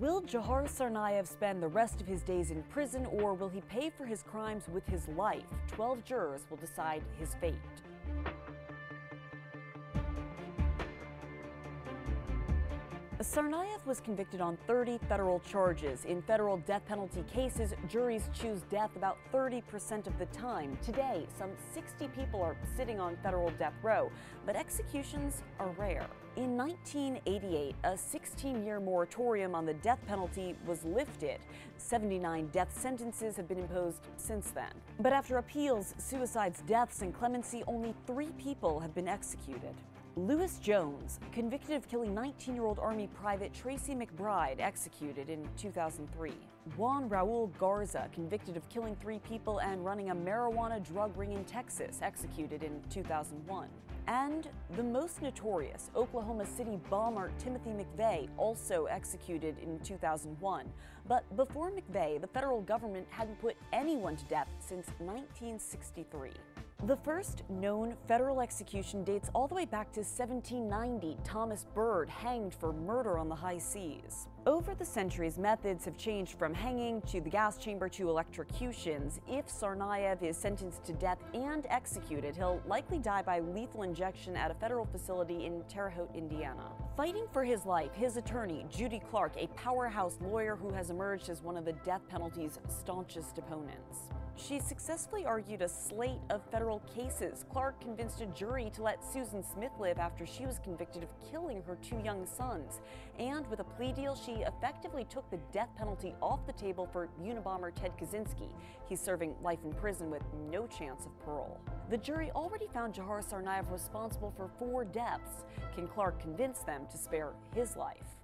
Will Jahar Tsarnaev spend the rest of his days in prison, or will he pay for his crimes with his life? 12 jurors will decide his fate. Tsarnaev was convicted on 30 federal charges. In federal death penalty cases, juries choose death about 30% of the time. Today, some 60 people are sitting on federal death row, but executions are rare. In 1988, a 16-year moratorium on the death penalty was lifted. 79 death sentences have been imposed since then. But after appeals, suicides, deaths, and clemency, only 3 people have been executed. Lewis Jones, convicted of killing 19-year-old Army Private Tracy McBride, executed in 2003. Juan Raul Garza, convicted of killing 3 people and running a marijuana drug ring in Texas, executed in 2001. And the most notorious Oklahoma City bomber Timothy McVeigh, also executed in 2001. But before McVeigh, the federal government hadn't put anyone to death since 1963. The first known federal execution dates all the way back to 1790, Thomas Byrd hanged for murder on the high seas. Over the centuries, methods have changed from hanging to the gas chamber to electrocutions. If Tsarnaev is sentenced to death and executed, he'll likely die by lethal injection at a federal facility in Terre Haute, Indiana. Fighting for his life, his attorney, Judy Clark, a powerhouse lawyer who has emerged as one of the death penalty's staunchest opponents. She successfully argued a slate of federal cases. Clark convinced a jury to let Susan Smith live after she was convicted of killing her 2 young sons. And with a plea deal, she effectively took the death penalty off the table for Unabomber Ted Kaczynski. He's serving life in prison with no chance of parole. The jury already found Jahar Tsarnaev responsible for 4 deaths. Can Clark convince them to spare his life?